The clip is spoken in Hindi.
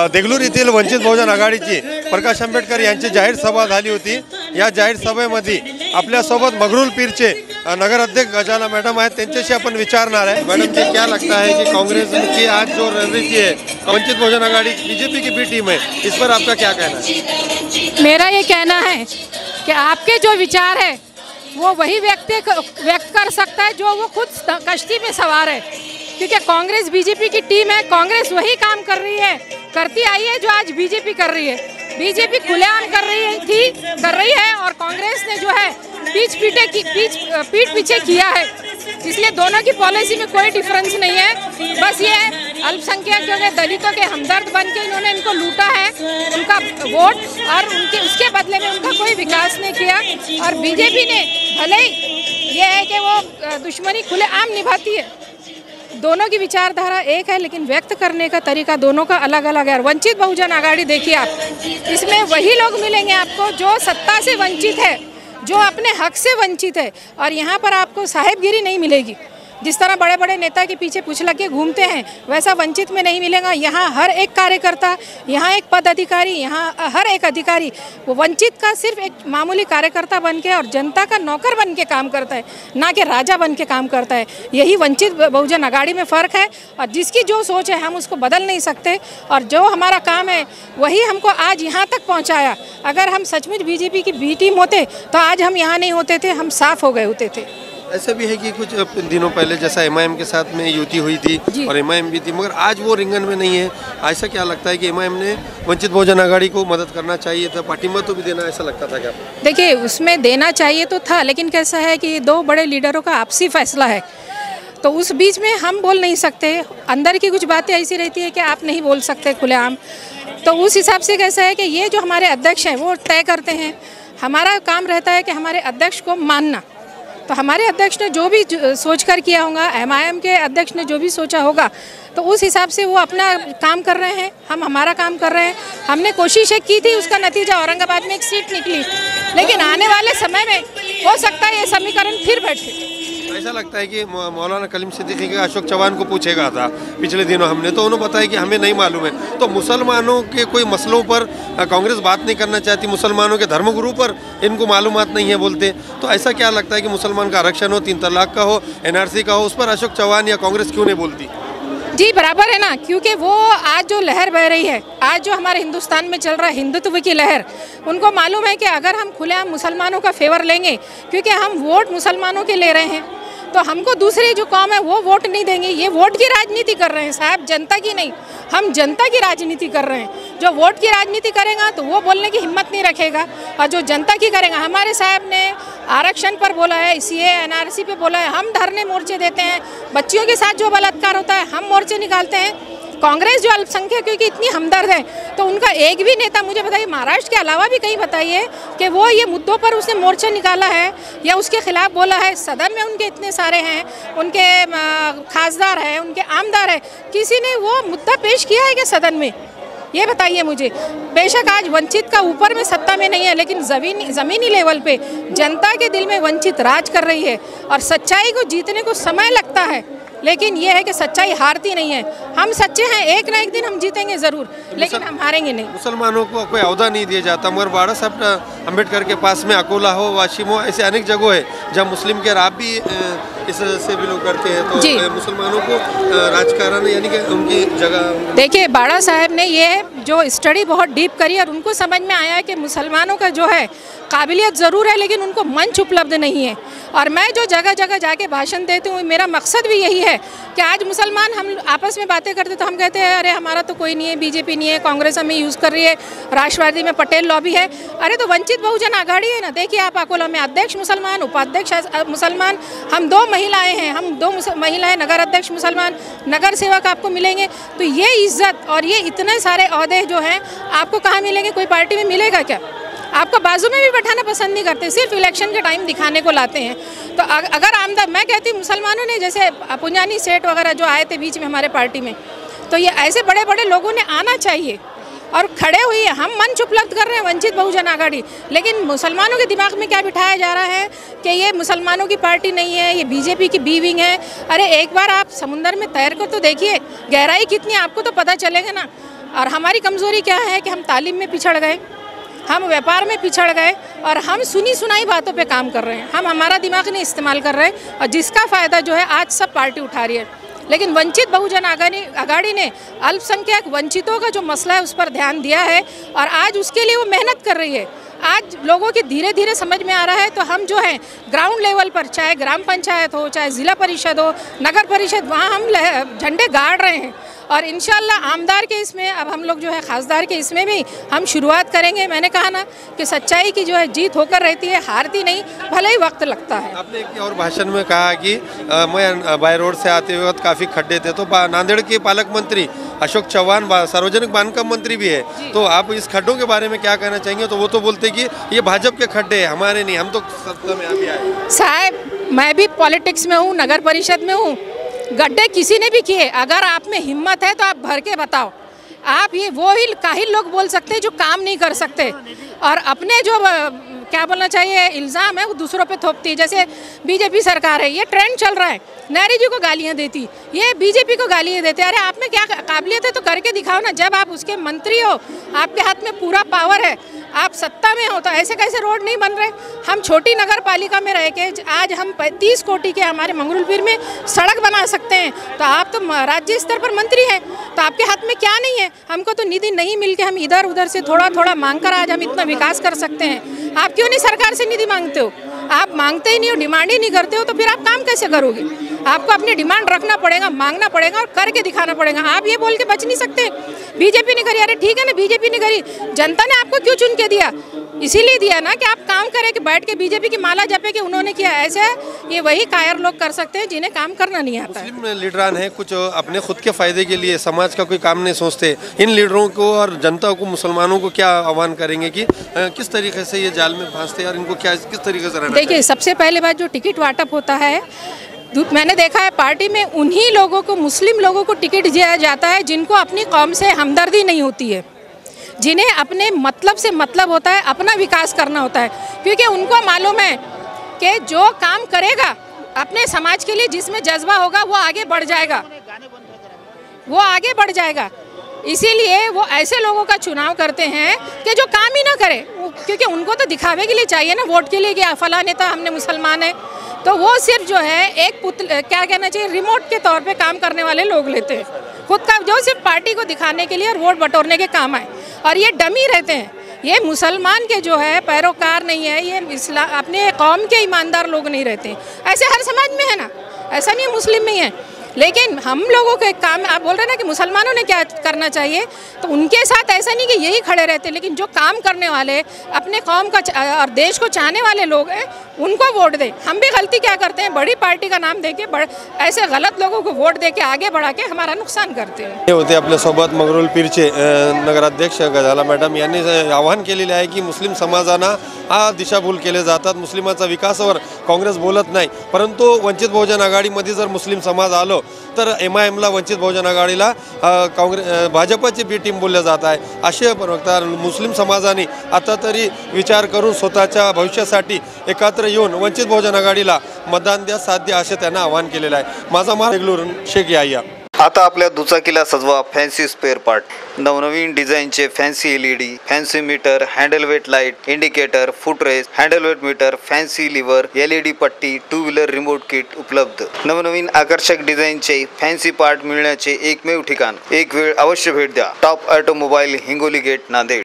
देगलूर येथील वंचित बहुजन आघाडीची प्रकाश आंबेडकर यांची जाहीर सभा झाली होती। या जाहीर सभेमध्ये आपल्यासोबत मगरूल पीरचे नगर अध्यक्ष गजाला मैडम आहेत, त्यांच्याशी आपण विचारणार आहे। मैडम जी, क्या लगता है कि कांग्रेस की आज जो रणनीति है, वंचित बहुजन आघाड़ी बीजेपी की बी टीम है, इस पर आपका क्या कहना है? मेरा ये कहना है कि आपके जो विचार है वो वही व्यक्त कर सकता है जो वो खुद कश्ती में सवार है, क्योंकि कांग्रेस बीजेपी की टीम है। कांग्रेस वही काम कर रही है, करती आई है जो आज बीजेपी कर रही है। बीजेपी खुलेआम कर रही है और कांग्रेस ने जो है पीठ पीछे किया है। इसलिए दोनों की पॉलिसी में कोई डिफरेंस नहीं है। बस ये अल्पसंख्यकों के, दलितों के हमदर्द बन के इन्होंने इनको लूटा है, उनका वोट, और उसके बदले में उनका कोई विकास नहीं किया। और बीजेपी ने भले ही ये है कि वो दुश्मनी खुलेआम निभाती है, दोनों की विचारधारा एक है, लेकिन व्यक्त करने का तरीका दोनों का अलग अलग है। वंचित बहुजन आघाड़ी देखिए आप, इसमें वही लोग मिलेंगे आपको जो सत्ता से वंचित है, जो अपने हक से वंचित है। और यहाँ पर आपको साहेबगिरी नहीं मिलेगी। जिस तरह बड़े बड़े नेता के पीछे पूछ लग के घूमते हैं, वैसा वंचित में नहीं मिलेगा। यहाँ हर एक कार्यकर्ता, यहाँ एक पद अधिकारी, यहाँ हर एक अधिकारी वो वंचित का सिर्फ एक मामूली कार्यकर्ता बन के और जनता का नौकर बन के काम करता है, ना कि राजा बन के काम करता है। यही वंचित बहुजन आघाड़ी में फ़र्क है। और जिसकी जो सोच है हम उसको बदल नहीं सकते, और जो हमारा काम है वही हमको आज यहाँ तक पहुँचाया। अगर हम सचमुच बीजेपी की बी टीम होते तो आज हम यहाँ नहीं होते थे, हम साफ हो गए होते थे। ऐसा भी है कि कुछ दिनों पहले जैसा एमआईएम के साथ में युति हुई थी और एमआईएम भी थी, मगर आज वो रिंगन में नहीं है। ऐसा क्या लगता है कि एमआईएम ने वंचित बहुजन आघाड़ी को मदद करना चाहिए था, पार्टी तो भी देना, ऐसा लगता था क्या? देखिए, उसमें देना चाहिए तो था, लेकिन कैसा है कि दो बड़े लीडरों का आपसी फैसला है, तो उस बीच में हम बोल नहीं सकते। अंदर की कुछ बातें ऐसी रहती है कि आप नहीं बोल सकते खुलेआम। तो उस हिसाब से कैसा है कि ये जो हमारे अध्यक्ष हैं वो तय करते हैं। हमारा काम रहता है कि हमारे अध्यक्ष को मानना। तो हमारे अध्यक्ष ने जो भी सोच कर किया होगा, एमआईएम के अध्यक्ष ने जो भी सोचा होगा, तो उस हिसाब से वो अपना काम कर रहे हैं, हम हमारा काम कर रहे हैं। हमने कोशिशें की थी, उसका नतीजा औरंगाबाद में एक सीट निकली, लेकिन आने वाले समय में हो सकता है ये समीकरण फिर बैठे। ऐसा लगता है कि मौलाना कलीम सिद्दीकी का अशोक चौहान को पूछेगा था पिछले दिनों हमने, तो उन्होंने बताया कि हमें नहीं मालूम है। तो मुसलमानों के कोई मसलों पर कांग्रेस बात नहीं करना चाहती, मुसलमानों के धर्मगुरु पर इनको मालूमात नहीं है बोलते। तो ऐसा क्या लगता है कि मुसलमान का आरक्षण हो, 3 तलाक का हो, एनआरसी का हो, उस पर अशोक चौहान या कांग्रेस क्यों नहीं बोलती? जी बराबर है ना, क्योंकि वो आज जो लहर बह रही है, आज जो हमारे हिंदुस्तान में चल रहा है हिंदुत्व की लहर, उनको मालूम है कि अगर हम खुलेआम मुसलमानों का फेवर लेंगे, क्योंकि हम वोट मुसलमानों के ले रहे हैं, तो हमको दूसरी जो कौम है वो वोट नहीं देंगे। ये वोट की राजनीति कर रहे हैं साहब, जनता की नहीं। हम जनता की राजनीति कर रहे हैं। जो वोट की राजनीति करेगा तो वो बोलने की हिम्मत नहीं रखेगा, और जो जनता की करेगा, हमारे साहब ने आरक्षण पर बोला है, सीए एनआरसी पे बोला है, हम धरने मोर्चे देते हैं। बच्चियों के साथ जो बलात्कार होता है हम मोर्चे निकालते हैं। कांग्रेस जो अल्पसंख्यकों की इतनी हमदर्द है, तो उनका एक भी नेता मुझे बताइए, महाराष्ट्र के अलावा भी कहीं बताइए कि वो ये मुद्दों पर उसने मोर्चा निकाला है या उसके खिलाफ बोला है। सदन में उनके इतने सारे हैं, उनके खासदार हैं, उनके आमदार हैं, किसी ने वो मुद्दा पेश किया है कि सदन में? ये बताइए मुझे। बेशक आज वंचित का ऊपर में सत्ता में नहीं है, लेकिन ज़मीनी लेवल पे जनता के दिल में वंचित राज कर रही है। और सच्चाई को जीतने को समय लगता है, लेकिन ये है कि सच्चाई हारती नहीं है। हम सच्चे हैं, एक ना एक दिन हम जीतेंगे ज़रूर, लेकिन हम हारेंगे नहीं। मुसलमानों को कोई अहदा नहीं दिया जाता, मगर बाड़ा साहब अम्बेडकर के पास में अकोला हो, वाशिम हो, ऐसे अनेक जगह है जहाँ मुस्लिम के राब भी इस से बिलोंग करते हैं। तो मुसलमानों को राजकारण यानी कि उनकी जगह, देखिए बाड़ा साहब ने ये जो स्टडी बहुत डीप करी और उनको समझ में आया कि मुसलमानों का जो है काबिलियत ज़रूर है, लेकिन उनको मंच उपलब्ध नहीं है। और मैं जो जगह जगह जाके भाषण देती हूँ, मेरा मकसद भी यही है कि आज मुसलमान हम आपस में बातें करते तो हम कहते हैं अरे हमारा तो कोई नहीं है, बीजेपी नहीं है, कांग्रेस हमें यूज़ कर रही है, राष्ट्रवादी में पटेल लॉबी है। अरे तो वंचित बहुजन आघाड़ी है ना, देखिए आप अकोला में अध्यक्ष मुसलमान, उपाध्यक्ष मुसलमान, हम 2 महिलाएं हैं, हम 2 महिलाएं नगर अध्यक्ष मुसलमान, नगर सेवक आपको मिलेंगे। तो ये इज्जत और ये इतने सारे ओहदे जो हैं आपको कहाँ मिलेंगे? कोई पार्टी में मिलेगा क्या? आपको बाजू में भी बैठाना पसंद नहीं करते, सिर्फ इलेक्शन के टाइम दिखाने को लाते हैं। तो अगर आमदार, मैं कहती हूँ मुसलमानों ने, जैसे पुंजानी सेठ वगैरह जो आए थे बीच में हमारे पार्टी में, तो ये ऐसे बड़े बड़े लोगों ने आना चाहिए और खड़े हुई है। हम मंच उपलब्ध कर रहे हैं वंचित बहुजन आघाड़ी, लेकिन मुसलमानों के दिमाग में क्या बिठाया जा रहा है कि ये मुसलमानों की पार्टी नहीं है, ये बीजेपी की बी विंग है। अरे एक बार आप समुंदर में तैर कर तो देखिए, गहराई कितनी आपको तो पता चलेगा ना। और हमारी कमज़ोरी क्या है कि हम तालीम में पिछड़ गए, हम व्यापार में पिछड़ गए और हम सुनी सुनाई बातों पे काम कर रहे हैं। हम हमारा दिमाग नहीं इस्तेमाल कर रहे और जिसका फ़ायदा जो है आज सब पार्टी उठा रही है। लेकिन वंचित बहुजन आघाड़ी ने अल्पसंख्यक वंचितों का जो मसला है उस पर ध्यान दिया है और आज उसके लिए वो मेहनत कर रही है। आज लोगों की धीरे धीरे समझ में आ रहा है, तो हम जो है ग्राउंड लेवल पर, चाहे ग्राम पंचायत हो, चाहे ज़िला परिषद हो, नगर परिषद, वहाँ हम झंडे गाड़ रहे हैं और इंशाल्लाह आमदार के इसमें अब हम लोग जो है खासदार के इसमें भी हम शुरुआत करेंगे। मैंने कहा ना कि सच्चाई की जो है जीत होकर रहती है, हारती नहीं, भले ही वक्त लगता है। आपने एक और भाषण में कहा कि मैं बाय रोड से आते वक्त काफ़ी खड्डे थे, तो नांदेड़ के पालक मंत्री अशोक चौहान सार्वजनिक बांधकाम मंत्री भी है, तो आप इस खड्डों के बारे में क्या कहना चाहेंगे? तो वो तो बोलते कि ये भाजपा के खड्डे हैं, हमारे नहीं, हम तो सत्ता में अभी आए। साहब, मैं भी पॉलिटिक्स में हूँ, नगर परिषद में हूँ, गड्ढे किसी ने भी किए। अगर आप में हिम्मत है तो आप भर के बताओ। आप ये वो ही काहिल लोग बोल सकते हैं जो काम नहीं कर सकते और अपने जो क्या बोलना चाहिए इल्ज़ाम है वो दूसरों पे थोपती है। जैसे बीजेपी सरकार है, ये ट्रेंड चल रहा है, नेहरू जी को गालियाँ देती, ये बीजेपी को गालियाँ देते। अरे आप में क्या काबिलियत है तो करके दिखाओ ना। जब आप उसके मंत्री हो, आपके हाथ में पूरा पावर है, आप सत्ता में हो, तो ऐसे कैसे रोड नहीं बन रहे? हम छोटी नगर पालिका में रह के आज हम 30 कोटी के हमारे मंगरुलपीर में सड़क बना सकते हैं, तो आप तो राज्य स्तर पर मंत्री हैं, तो आपके हाथ में क्या नहीं है? हमको तो निधि नहीं मिल के हम इधर उधर से थोड़ा थोड़ा मांग कर आज हम इतना विकास कर सकते हैं। आप क्यों नहीं सरकार से निधि मांगते हो? आप मांगते ही नहीं हो, डिमांड ही नहीं करते हो, तो फिर आप काम कैसे करोगे? आपको अपनी डिमांड रखना पड़ेगा, मांगना पड़ेगा और करके दिखाना पड़ेगा। आप ये बोल के बच नहीं सकते बीजेपी ने करी। अरे ठीक है ना, बीजेपी ने करी, जनता ने आपको क्यों चुन के दिया? इसीलिए दिया ना कि आप काम करें, कि बैठ के बीजेपी की माला जपे कि उन्होंने किया। ऐसे ये वही कायर लोग कर सकते हैं जिन्हें काम करना नहीं आता। मुस्लिम लीडरान है, कुछ अपने खुद के फायदे के लिए समाज का कोई काम नहीं सोचते। इन लीडरों को और जनता को, मुसलमानों को क्या आह्वान करेंगे कि किस तरीके से ये जाल में फंसते हैं और इनको क्या किस तरीके से रहना? देखिए, सबसे पहले बात, जो टिकट वाटप होता है, मैंने देखा है पार्टी में उन्हीं लोगों को, मुस्लिम लोगों को टिकट दिया जाता है जिनको अपनी कौम से हमदर्दी नहीं होती है, जिन्हें अपने मतलब से मतलब होता है, अपना विकास करना होता है। क्योंकि उनको मालूम है कि जो काम करेगा अपने समाज के लिए, जिसमें जज्बा होगा, वो आगे बढ़ जाएगा, वो आगे बढ़ जाएगा। इसीलिए वो ऐसे लोगों का चुनाव करते हैं कि जो काम ही ना करे, क्योंकि उनको तो दिखावे के लिए चाहिए ना, वोट के लिए कि फला नेता हमने मुसलमान है, तो वो सिर्फ जो है एक क्या कहना चाहिए, रिमोट के तौर पे काम करने वाले लोग लेते हैं खुद का, जो सिर्फ पार्टी को दिखाने के लिए और वोट बटोरने के काम आए। और ये डमी रहते हैं, ये मुसलमान के जो है पैरोकार नहीं है, ये इस्लाम अपने कौम के ईमानदार लोग नहीं रहते। ऐसे हर समाज में है ना, ऐसा नहीं है मुस्लिम में ही है। लेकिन हम लोगों के काम, आप बोल रहे हैं ना कि मुसलमानों ने क्या करना चाहिए, तो उनके साथ ऐसा नहीं कि यही खड़े रहते, लेकिन जो काम करने वाले, अपने कौम का और देश को चाहने वाले लोग हैं, उनको वोट दें। हम भी गलती क्या करते हैं, बड़ी पार्टी का नाम देके ऐसे गलत लोगों को वोट दे के आगे बढ़ा के हमारा नुकसान करते हैं। हे होते आपल्यासोबत मंगरुळपीरचे नगराध्यक्ष गजाला मॅडम यांनी आवाहन केलेले आहे की मुस्लिम समाजांना हा दिशाभूल केले जातात, मुस्लिमांचा विकासावर काँग्रेस बोलत नाही, परंतु वंचित बहुजन आघाडीमध्ये जर मुस्लिम समाज आलो तर MIMला वंचित बहुजन आघाडीला भाजपची बी टीम बोलल्या जात आहे। असे प्रवक्ता मुस्लिम समाजाने आता तरी विचार करून स्वतःच्या भविष्यासाठी एकत्र येऊन वंचित बहुजन आघाडीला मतदान द्या, साथ द्या, असे त्यांना आवाहन केलेलं आहे। माझा बेंगळुरून शेख याया। आता आपल्या दुचाकीला सजवा फॅन्सी स्पेअर पार्ट, नवनवीन डिझाईनचे fancy LED, fancy meter, handle weight light, indicator, footrest, handle weight meter, fancy lever, LED पट्टी, 2 व्हीलर रिमोट किट उपलब्ध। नवनवीन आकर्षक डिझाईनचे फॅन्सी पार्ट मिळण्याचे एकमेव ठिकाण। एक वेळ अवश्य भेट द्या। Top automobile, Hingoli gate, Nanded.